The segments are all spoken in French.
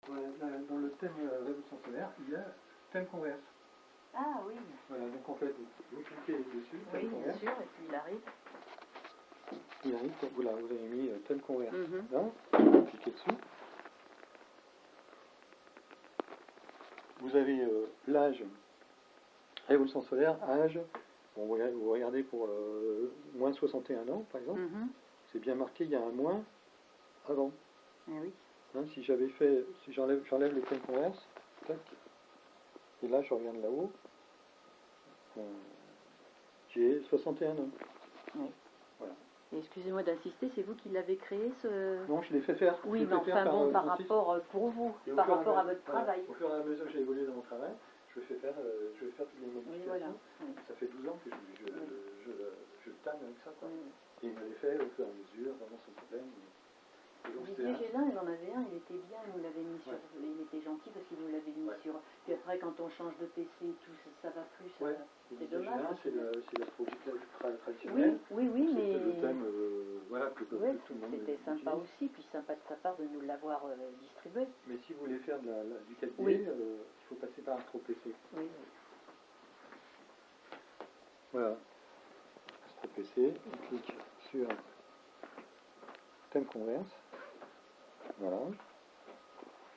Voilà, dans le thème révolution solaire, il y a thème converse. Ah oui. Voilà, donc en fait, vous cliquez dessus, thème Oui, bien converse. sûr, et puis il arrive. Il arrive, voilà, vous avez mis thème converse. Mhm. Là, vous cliquez dessus. Vous avez l'âge, révolution solaire, âge, bon, vous regardez pour moins 61 ans, par exemple. Mhm. C'est bien marqué, il y a un moins avant. Eh oui. Hein, si j'enlève le thème converse, tac, et là je regarde là-haut, j'ai 61 ans. Oui. Voilà. Et excusez-moi d'insister, c'est vous qui l'avez créé ce... Non, je l'ai fait faire. Oui, mais enfin bon, par rapport pour vous, par rapport à votre travail. Au fur et à mesure que j'ai évolué dans mon travail, je vais faire toutes les modifications. Oui, voilà. Oui. Ça fait 12 ans que je tanne avec ça, quoi. Et il m'a les fait au fur et à mesure, vraiment sans problème. Et donc, Didier Gélin, il en avait un, il était bien, il nous l'avait mis sur... Il était gentil parce qu'il nous l'avait mis sur... Puis après, quand on change de PC et tout, ça va plus, c'est dommage. C'est l'astrophysique traditionnel. Oui, mais... C'était le thème, voilà, que tout le monde c'était sympa aussi, puis sympa de sa part de nous l'avoir distribué. Mais si vous voulez faire du 4D, il faut passer par AstroPC. Oui. Voilà. AstroPC, on clique sur thème converse. Voilà.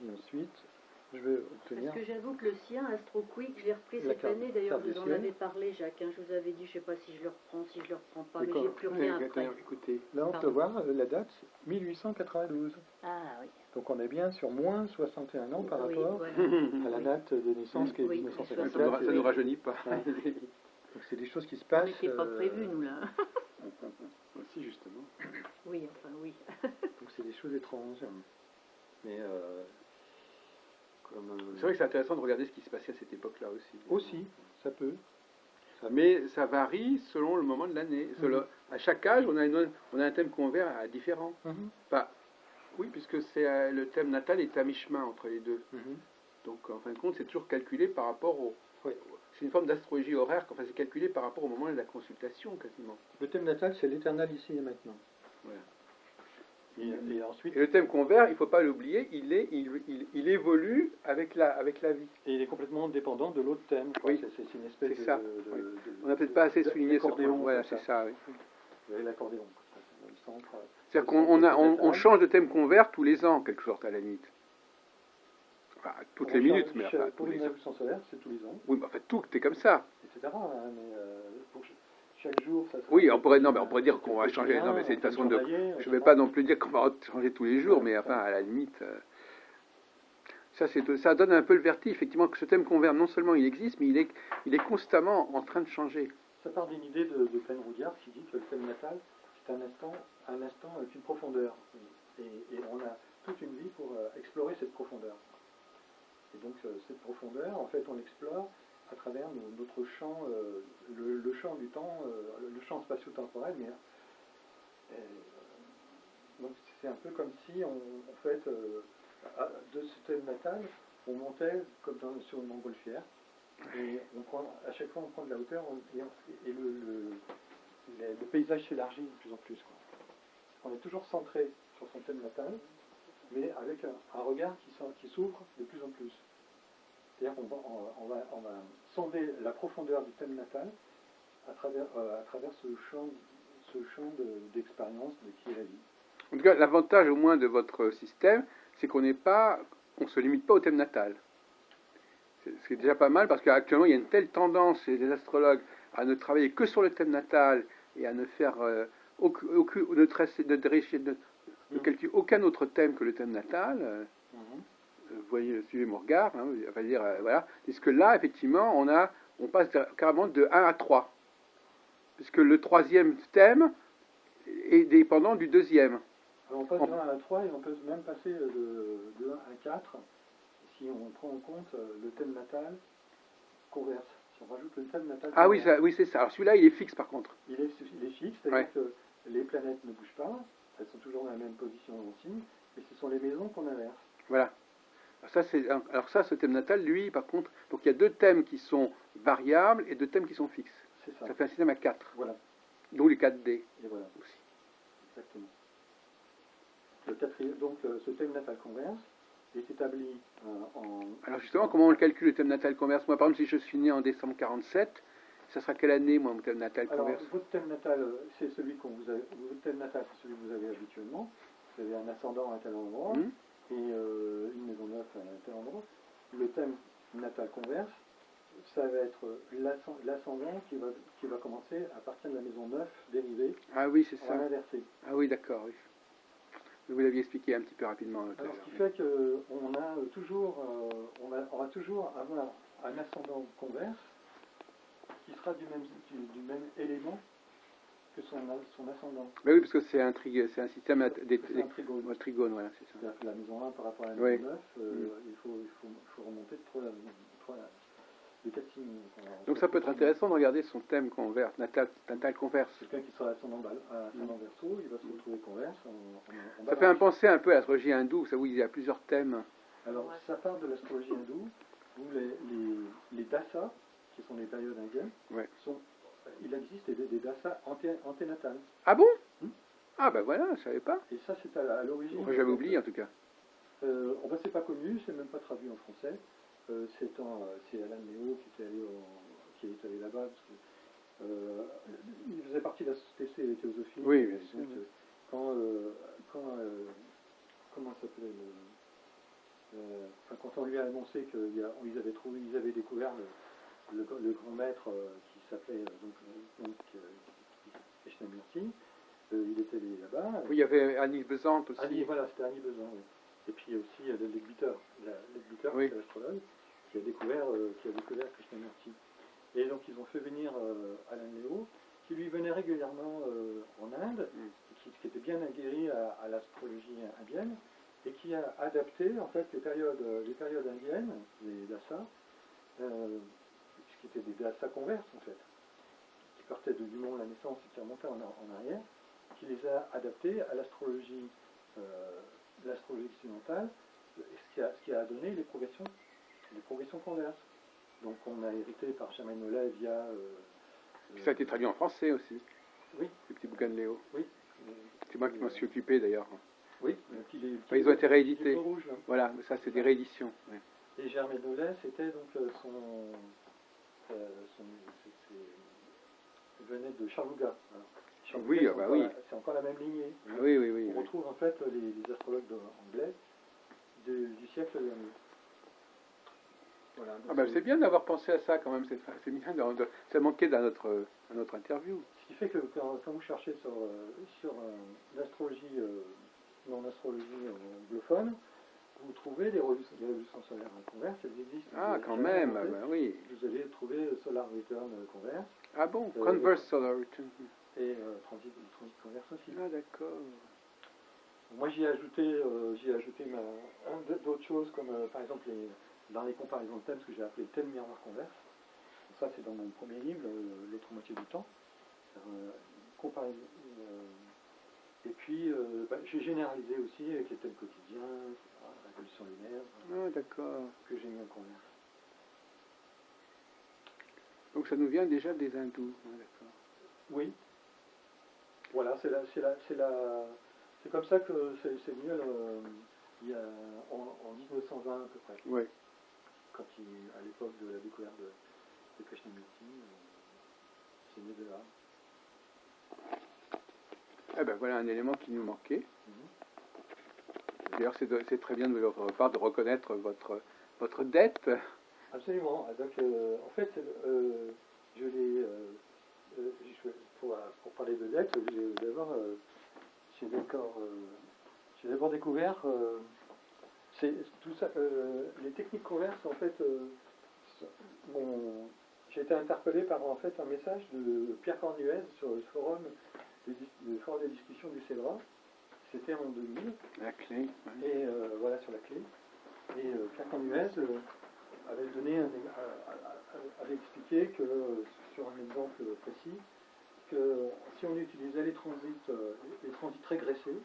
Et ensuite, je vais obtenir... Parce que j'avoue que le sien, AstroQuick, je l'ai repris cette année. D'ailleurs, vous en avez parlé, Jacques. Hein, je vous avais dit, je ne sais pas si je le reprends, si je le reprends pas, mais j'ai plus rien après. Écoutez, là, on peut voir la date, 1892. Ah oui. Donc on est bien sur moins 61 ans par rapport à la date de naissance qui est 1954. Ça ne nous rajeunit pas. Donc c'est des choses qui se passent. On n'était pas prévus, nous, là. Si, justement. Oui, enfin, oui. Donc c'est des choses étranges. Mais c'est vrai que c'est intéressant de regarder ce qui se passait à cette époque-là aussi. Aussi, ça peut. Mais ça varie selon le moment de l'année. À chaque âge, on a un thème convert différent. Oui, puisque c'est le thème natal est à mi-chemin entre les deux. Donc en fin de compte, c'est toujours calculé par rapport au... C'est une forme d'astrologie horaire, enfin c'est calculé par rapport au moment de la consultation quasiment. Le thème natal, c'est l'éternel ici et maintenant. Voilà. Et ensuite, le thème convert, il ne faut pas l'oublier, il évolue avec la vie. Et il est complètement dépendant de l'autre thème. Oui, c'est une espèce ça. On n'a peut-être pas assez souligné ce point. Voilà, c'est ça. Oui. Vous avez l'accordéon. C'est-à-dire qu'on change de thème convert tous les ans, en quelque sorte, à la limite. Enfin, toutes les minutes, mais enfin, pour une révolution solaire, c'est tous les ans. Oui, mais en fait, tout est comme ça. Etc. Mais pour chaque jour, ça. Oui, on pourrait dire qu'on va changer. Non, mais c'est une façon de. Je ne vais pas non plus dire qu'on va changer tous les jours, mais enfin, à la limite. Ça donne un peu le vertige, effectivement, que ce thème convert, non seulement il existe, mais il est constamment en train de changer. Ça part d'une idée de Penn-Roudiard qui dit que le thème natal, c'est un instant avec une profondeur. Et on a toute une vie pour explorer cette profondeur. Et donc, cette profondeur, en fait, on l'explore à travers notre champ, le champ du temps, le champ spatio-temporel. Donc, c'est un peu comme si, en fait, de ce thème natal, on montait comme sur une montgolfière. Et à chaque fois, on prend de la hauteur et le paysage s'élargit de plus en plus. On est toujours centré sur son thème natal, mais avec un regard qui s'ouvre de plus en plus. C'est-à-dire qu'on va sonder la profondeur du thème natal à travers ce champ d'expérience de qui est la vie. En tout cas, l'avantage au moins de votre système, c'est qu'on ne se limite pas au thème natal. C'est déjà pas mal parce qu'actuellement il y a une telle tendance chez les astrologues à ne travailler que sur le thème natal et à ne faire ne calculer aucun autre thème que le thème natal. Vous voyez, suivez mon regard, hein, voilà. Puisque là, effectivement, on passe carrément de 1 à 3. Puisque le troisième thème est dépendant du deuxième. Alors on passe de 1 à 3 et on peut même passer de 1 à 4 si on prend en compte le thème natal converse. Si on rajoute le thème natal converse. Ah oui, c'est ça. Alors celui-là, il est fixe par contre. Il est fixe, c'est-à-dire que les planètes ne bougent pas, elles sont toujours dans la même position en signe, mais ce sont les maisons qu'on inverse. Voilà. Alors ça, ce thème natal, lui, par contre, donc il y a deux thèmes qui sont variables et deux thèmes qui sont fixes. C'est ça. Ça fait un système à 4. Voilà. Donc les 4D. Et voilà. Aussi. Exactement. Donc ce thème natal converse est établi en... Alors justement, comment on le calcule le thème natal converse? Moi, par exemple, si je suis né en décembre 47, ça sera quelle année, moi, mon thème natal converse? Alors, votre thème natal, c'est celui votre thème natal, c'est celui que vous avez habituellement. Vous avez un ascendant à tel endroit et une maison neuve à tel endroit. Le thème natal converse, ça va être l'ascendant qui va commencer à partir de la maison 9 dérivée. Ah oui, c'est ça. Inversée. Ah oui, d'accord, oui. Vous l'aviez expliqué un petit peu rapidement. Alors, ce qui fait qu'on a toujours, on va toujours avoir un ascendant converse qui sera du même élément que son ascendant. Mais oui, parce que c'est un système un trigone. Trigone, voilà, c'est ça. C'est-à-dire que la maison 1 par rapport à la maison 9, il faut remonter de 4 signes. Donc ça peut être intéressant de regarder son thème converse, natal converse. Quelqu'un qui sera ascendant verso, il va se retrouver converse. Ça fait penser un peu à l'astrologie hindoue, ça où il y a plusieurs thèmes. Alors, ça part de l'astrologie hindoue, où les dasas, qui sont les périodes indiennes, il existe des dasas anténatales. Ah bon? Ah ben voilà, je savais pas. Et ça, c'est à l'origine. Moi j'avais oublié en tout cas. C'est pas connu, c'est même pas traduit en français. C'est Alan Léo qui est allé là-bas, parce que il faisait partie de la société théosophique. Oui, bien sûr. Comment s'appelait quand on lui a annoncé qu'ils avaient découvert le grand maître qui s'appelait Krishnamurti, il était allé là-bas. Oui, il y avait Annie Besant aussi. C'était Annie Besant, oui. Et puis aussi Leadbeater, oui. c'est l'astrologue, qui a découvert Krishnamurti. Et donc ils ont fait venir Alan Léo, qui lui venait régulièrement en Inde, qui était bien aguerri à l'astrologie indienne, et qui a adapté en fait les périodes indiennes, les dasas, qui étaient des dasas converses en fait, qui partaient du moment de la naissance et qui remontaient en arrière, qui les a adaptés à l'astrologie occidentale, ce qui a donné les progressions converses. Donc on a hérité par Germain Nollet via... ça a été traduit en français aussi. Oui. Les petits bouquins de Léo. Oui. C'est moi qui m'en suis occupé d'ailleurs. Oui. Ils ont été réédités. Rouge, voilà, mais ça c'est des rééditions. Ouais. Et Germain Nollet, c'était donc il venait de Charlouga. Oui, oui. C'est encore la même lignée. Oui. On retrouve en fait les astrologues anglais du siècle dernier. Voilà, c'est bien d'avoir pensé à ça quand même, c'est bien, ça manquait dans notre interview. Ce qui fait que quand vous cherchez sur l'astrologie, non astrologie anglophone, vous trouvez les révolutions solaires converses, elles existent. Ah, quand même, oui. Vous allez trouver Solar Return converse. Ah bon, Converse Solar Return. Et transit converse aussi. Ah d'accord. Moi j'y ai ajouté d'autres choses comme par exemple dans les comparaisons de thèmes, ce que j'ai appelé le thème miroir converse. Ça c'est dans mon premier livre, l'autre moitié du temps. Et puis j'ai généralisé aussi avec les thèmes quotidiens, la révolution lunaire. Ah d'accord. Que j'ai mis en converse. Donc ça nous vient déjà des hindous, d'accord. Oui. Voilà, c'est comme ça que c'est venu en 1920 à peu près. Oui. Quand à l'époque de la découverte de Krishnamurti, c'est né de là. Eh ben voilà un élément qui nous manquait. D'ailleurs c'est très bien de votre part de reconnaître votre dette. Absolument. Donc en fait, pour parler de dette, j'ai d'abord découvert tout ça. Les techniques converses, en fait, j'ai été interpellé par en fait un message de Pierre Cornuez sur le forum des discussions du CEDRA. C'était en 2000. La clé. Ouais. Et voilà sur la clé. Et Pierre Cornuez avait expliqué que sur un exemple précis, que si on utilisait les transits régressés,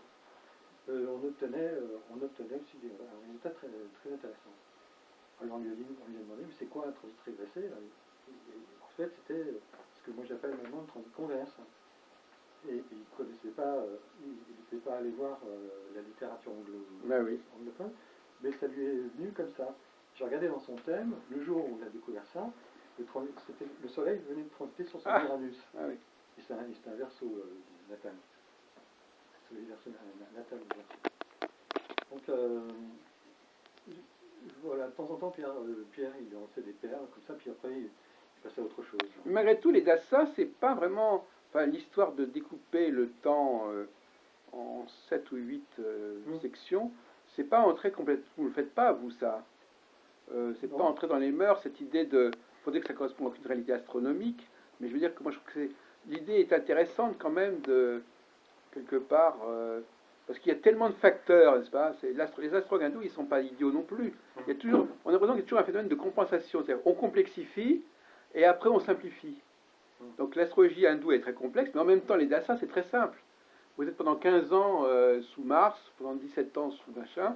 on obtenait aussi un résultat très, très intéressant. Alors on lui a demandé, mais c'est quoi un transit régressé là? En fait, c'était ce que moi j'appelle maintenant le transit converse. Et il ne connaissait pas, il n'était pas allé voir la littérature anglophone. mais ça lui est venu comme ça. J'ai regardé dans son thème, le jour où on a découvert ça, le soleil venait de transiter sur son Uranus. Ah oui. Et c'est un verso natal. C'est le verso natal. Donc, voilà, de temps en temps, Pierre il lançait des perles, comme ça, puis après, il passait à autre chose. Mais malgré tout, les dassas, c'est pas vraiment... Enfin, l'histoire de découper le temps en 7 ou 8 sections, c'est pas entrer complètement... Vous le faites pas, vous, ça. C'est pas entrer dans les mœurs, cette idée de... Il faudrait que ça corresponde à une réalité astronomique, mais je veux dire que moi, je trouve que l'idée est intéressante quand même de... quelque part... parce qu'il y a tellement de facteurs, n'est-ce pas? Les astrologues hindous, ils sont pas idiots non plus. Il y a toujours, on a l'impression qu'il y a toujours un phénomène de compensation. C'est-à-dire, on complexifie et après on simplifie. Donc l'astrologie hindoue est très complexe, mais en même temps, les dassas, c'est très simple. Vous êtes pendant 15 ans sous Mars, pendant 17 ans sous machin,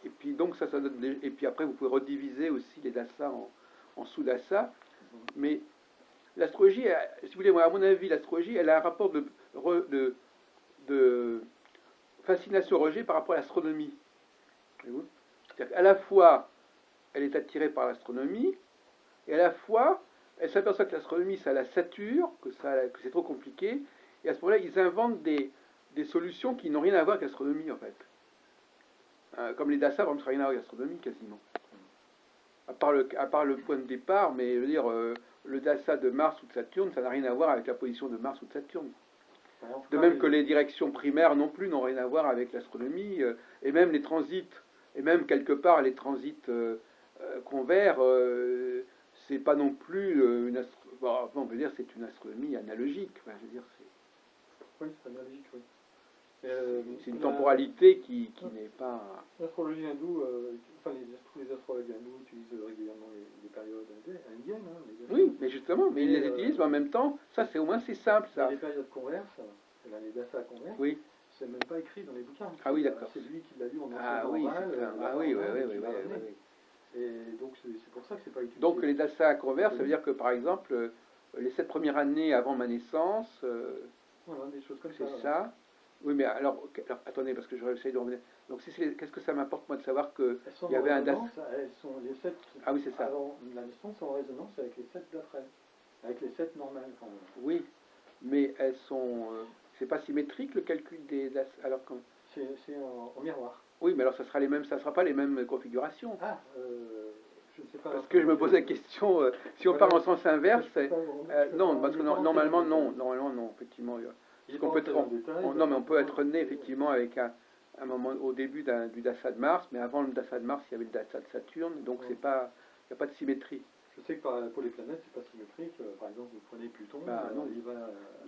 et puis donc ça donne et puis après vous pouvez rediviser aussi les dassas en sous-dassas. Mais l'astrologie, si vous voulez, moi, à mon avis, l'astrologie, elle a un rapport de fascination-rejet par rapport à l'astronomie. C'est-à-dire qu'à la fois, elle est attirée par l'astronomie, et à la fois, elle s'aperçoit que l'astronomie, ça la sature, que c'est trop compliqué, et à ce moment-là, ils inventent des solutions qui n'ont rien à voir avec l'astronomie, en fait. Comme les dassas, vraiment, ça n'a rien à voir avec l'astronomie, quasiment. À part le point de départ, mais je veux dire, le dassa de Mars ou de Saturne, ça n'a rien à voir avec la position de Mars ou de Saturne. De même que les directions primaires non plus n'ont rien à voir avec l'astronomie, et même les transits, et même quelque part les transits convers, c'est pas non plus on peut dire c'est une astronomie analogique. Enfin, je veux dire, oui, c'est analogique, oui. C'est une temporalité qui n'est pas... L'astrologie hindoue, tous les astrologues hindous utilisent régulièrement les périodes indiennes. Oui, mais justement, mais ils les utilisent, mais en même temps, ça c'est au moins c'est simple, ça. Les périodes converses, les dassas converses, oui. C'est même pas écrit dans les bouquins. Ah oui, d'accord. C'est lui qui l'a lu en oral. Oui. Et donc c'est pour ça que c'est pas utilisé. Donc les dassas converses, ça veut dire que par exemple, les 7 premières années avant ma naissance, voilà, des choses comme ça. C'est ça. Oui, mais alors, attendez, parce que je vais essayer de revenir. Donc, qu'est-ce que ça m'importe, moi, de savoir qu'il y avait un DAS? Elles sont les 7 avant la naissance en résonance avec les 7 d'après, avec les 7 normales. Quand même. Oui, mais elles sont. C'est pas symétrique le calcul des DAS? Alors quand... C'est en miroir. Oui, mais alors ça sera pas les mêmes configurations. Ah, je ne sais pas. Parce que je me pose la question, si on part en sens inverse, non, parce que normalement non, effectivement. On peut non, mais on peut être né effectivement avec un moment au début du dassa de Mars, mais avant le dassa de Mars, il y avait le dassa de Saturne, donc il n'y a pas de symétrie. Je sais que pour les planètes, c'est pas symétrique. Par exemple, vous prenez Pluton,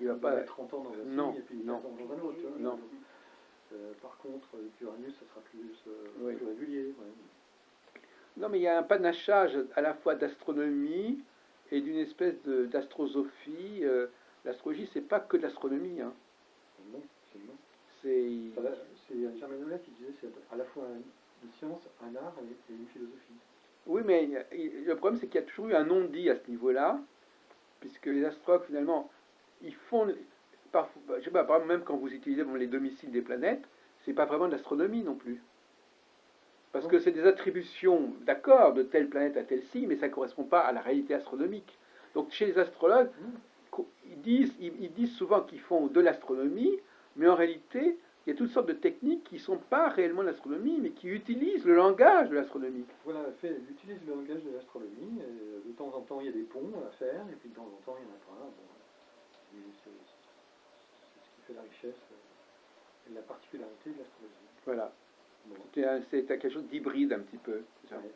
il va pas mettre 30 ans dans un signe et puis 15 ans dans un autre. Non. Par contre, Uranus, ça sera plus régulier. Ouais. Non, mais il y a un panachage à la fois d'astronomie et d'une espèce d'astrosophie. L'astrologie, c'est pas que de l'astronomie. Hein. Non, c'est Germain Nolet qui disait c'est à la fois une science, un art et une philosophie. Oui, mais le problème, c'est qu'il y a toujours eu un non-dit à ce niveau-là, puisque les astrologues, finalement, ils font... je sais pas, par exemple, même quand vous utilisez les domiciles des planètes, c'est pas vraiment de l'astronomie non plus. Parce que c'est des attributions, d'accord, de telle planète à telle signe, mais ça ne correspond pas à la réalité astronomique. Donc chez les astrologues, ils disent souvent qu'ils font de l'astronomie, mais en réalité, il y a toutes sortes de techniques qui ne sont pas réellement de l'astronomie, mais qui utilisent le langage de l'astronomie. Voilà, elle utilise le langage de l'astronomie, et de temps en temps il y a des ponts à faire, et puis de temps en temps il n'y en a pas. Bon, c'est ce qui fait la richesse et la particularité de l'astrologie. Voilà. Bon. C'est quelque chose d'hybride un petit peu. Ouais.